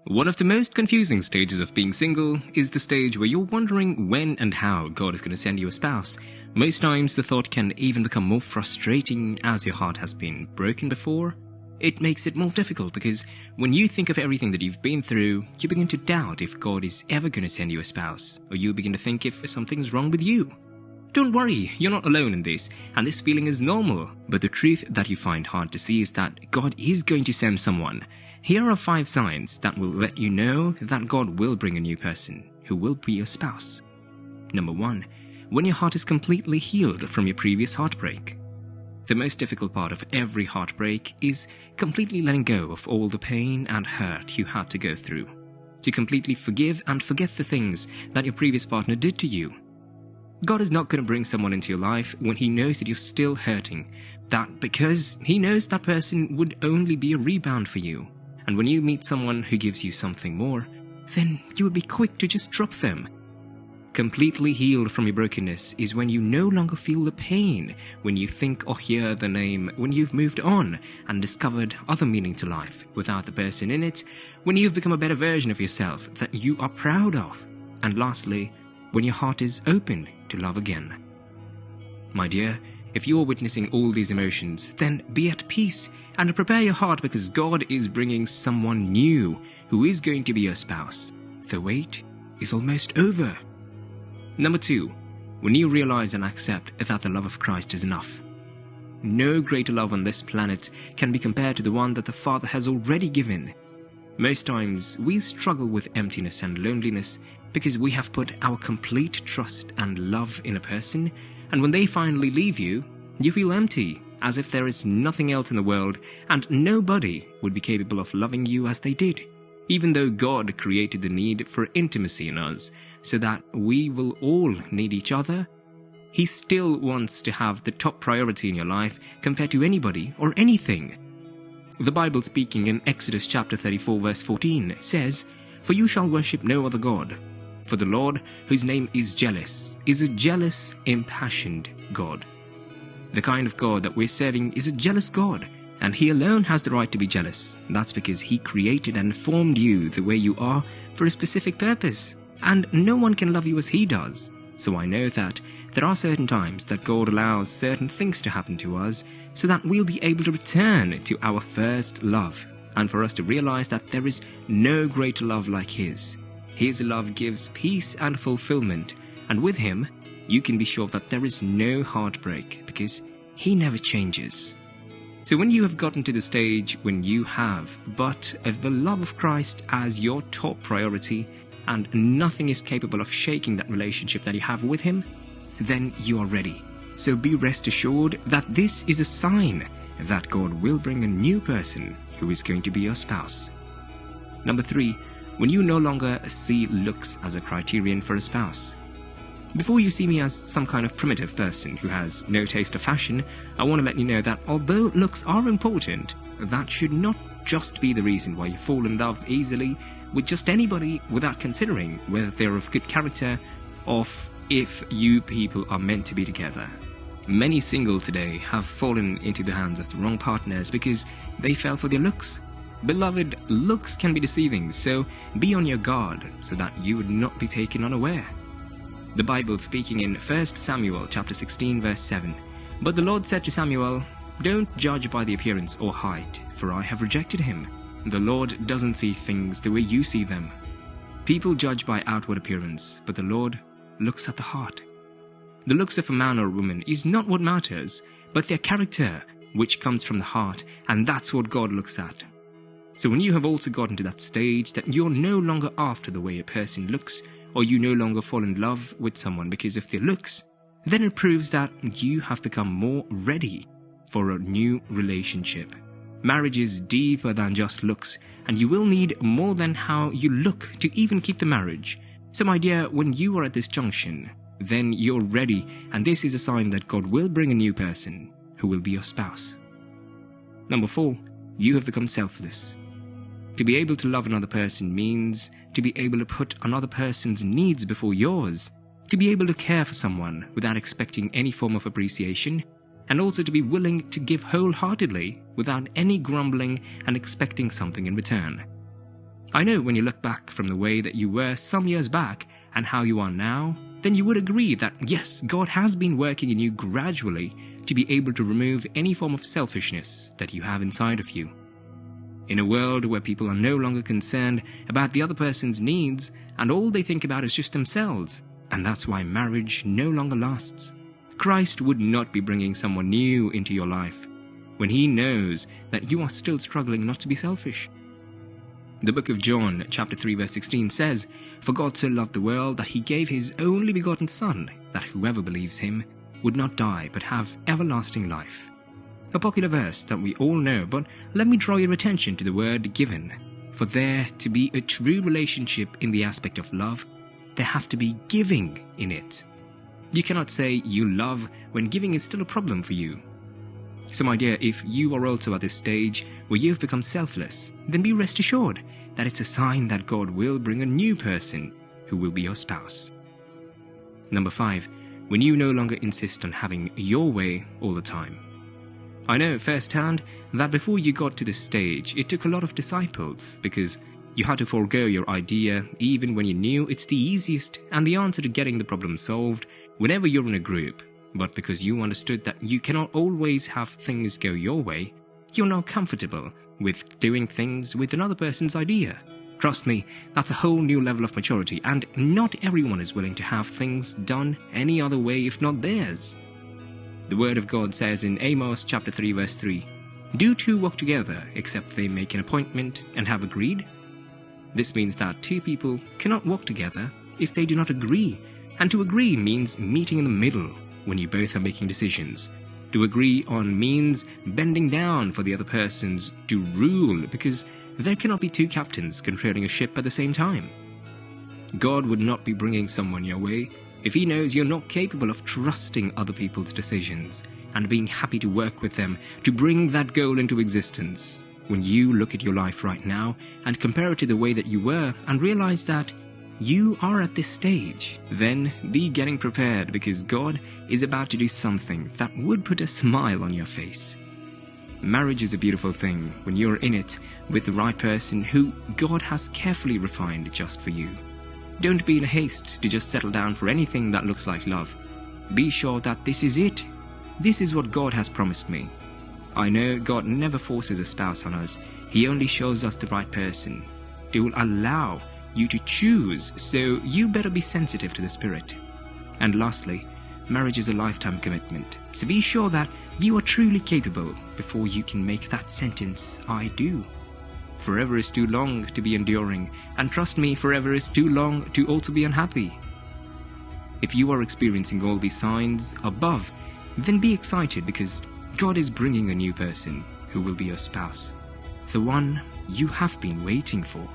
One of the most confusing stages of being single is the stage where you're wondering when and how God is going to send you a spouse. Most times the thought can even become more frustrating as your heart has been broken before. It makes it more difficult because when you think of everything that you've been through, you begin to doubt if God is ever going to send you a spouse, or you begin to think if something's wrong with you. Don't worry, you're not alone in this, and this feeling is normal. But the truth that you find hard to see is that God is going to send someone. Here are 5 signs that will let you know that God will bring a new person who will be your spouse. Number 1. When your heart is completely healed from your previous heartbreak. The most difficult part of every heartbreak is completely letting go of all the pain and hurt you had to go through. To completely forgive and forget the things that your previous partner did to you. God is not going to bring someone into your life when He knows that you're still hurting. That because He knows that person would only be a rebound for you. And when you meet someone who gives you something more, then you would be quick to just drop them. Completely healed from your brokenness is when you no longer feel the pain, when you think or hear the name, when you've moved on and discovered other meaning to life without the person in it, when you've become a better version of yourself that you are proud of, and lastly, when your heart is open to love again. My dear, if you're witnessing all these emotions, then be at peace and prepare your heart because God is bringing someone new who is going to be your spouse. The wait is almost over. Number 2, when you realize and accept that the love of Christ is enough. No greater love on this planet can be compared to the one that the Father has already given. Most times, we struggle with emptiness and loneliness because we have put our complete trust and love in a person, and when they finally leave you, you feel empty, as if there is nothing else in the world and nobody would be capable of loving you as they did. Even though God created the need for intimacy in us so that we will all need each other, He still wants to have the top priority in your life compared to anybody or anything. The Bible, speaking in Exodus chapter 34 verse 14, says, "For you shall worship no other God, for the Lord, whose name is jealous, is a jealous, impassioned God." The kind of God that we're serving is a jealous God, and He alone has the right to be jealous. That's because He created and formed you the way you are for a specific purpose, and no one can love you as He does. So I know that there are certain times that God allows certain things to happen to us so that we'll be able to return to our first love, and for us to realize that there is no greater love like His. His love gives peace and fulfillment, and with Him, you can be sure that there is no heartbreak because He never changes. So when you have gotten to the stage when you have but the love of Christ as your top priority and nothing is capable of shaking that relationship that you have with Him, then you are ready. So be rest assured that this is a sign that God will bring a new person who is going to be your spouse. Number 3, when you no longer see looks as a criterion for a spouse. Before you see me as some kind of primitive person who has no taste of fashion, I want to let you know that although looks are important, that should not just be the reason why you fall in love easily with just anybody without considering whether they're of good character or if you people are meant to be together. Many single today have fallen into the hands of the wrong partners because they fell for their looks. Beloved, looks can be deceiving, so be on your guard so that you would not be taken unaware. The Bible, speaking in 1 Samuel chapter 16 verse 7, "But the Lord said to Samuel, Don't judge by the appearance or height, for I have rejected him. The Lord doesn't see things the way you see them. People judge by outward appearance, but the Lord looks at the heart." The looks of a man or a woman is not what matters, but their character, which comes from the heart, and that's what God looks at. So when you have also gotten to that stage that you're no longer after the way a person looks, or you no longer fall in love with someone because of their looks, then it proves that you have become more ready for a new relationship. Marriage is deeper than just looks, and you will need more than how you look to even keep the marriage. So my dear, when you are at this junction, then you're ready, and this is a sign that God will bring a new person who will be your spouse. Number 4, you have become selfless. To be able to love another person means to be able to put another person's needs before yours, to be able to care for someone without expecting any form of appreciation, and also to be willing to give wholeheartedly without any grumbling and expecting something in return. I know when you look back from the way that you were some years back and how you are now, then you would agree that yes, God has been working in you gradually to be able to remove any form of selfishness that you have inside of you. In a world where people are no longer concerned about the other person's needs and all they think about is just themselves, and that's why marriage no longer lasts, Christ would not be bringing someone new into your life when he knows that you are still struggling not to be selfish. The book of John, chapter 3, verse 16 says, "For God so loved the world that he gave his only begotten Son, that whoever believes him would not die but have everlasting life." A popular verse that we all know, but let me draw your attention to the word given. For there to be a true relationship in the aspect of love, there have to be giving in it. You cannot say you love when giving is still a problem for you. So my dear, if you are also at this stage where you've become selfless, then be rest assured that it's a sign that God will bring a new person who will be your spouse. Number 5, when you no longer insist on having your way all the time. I know firsthand that before you got to this stage, it took a lot of disciples because you had to forego your idea even when you knew it's the easiest and the answer to getting the problem solved whenever you're in a group. But because you understood that you cannot always have things go your way, you're now comfortable with doing things with another person's idea. Trust me, that's a whole new level of maturity, and not everyone is willing to have things done any other way if not theirs. The word of God says in Amos chapter 3 verse 3, "Do two walk together except they make an appointment and have agreed?" This means that two people cannot walk together if they do not agree, and to agree means meeting in the middle when you both are making decisions. To agree on means bending down for the other persons to rule, because there cannot be two captains controlling a ship at the same time. God would not be bringing someone your way if he knows you're not capable of trusting other people's decisions and being happy to work with them to bring that goal into existence. When you look at your life right now and compare it to the way that you were and realize that you are at this stage, then be getting prepared, because God is about to do something that would put a smile on your face. Marriage is a beautiful thing when you're in it with the right person who God has carefully refined just for you. Don't be in haste to just settle down for anything that looks like love. Be sure that this is it. This is what God has promised me. I know God never forces a spouse on us. He only shows us the right person. He will allow you to choose, so you better be sensitive to the Spirit. And lastly, marriage is a lifetime commitment, so be sure that you are truly capable before you can make that sentence, "I do." Forever is too long to be enduring, and trust me, forever is too long to also be unhappy. If you are experiencing all these signs above, then be excited, because God is bringing a new person who will be your spouse, the one you have been waiting for.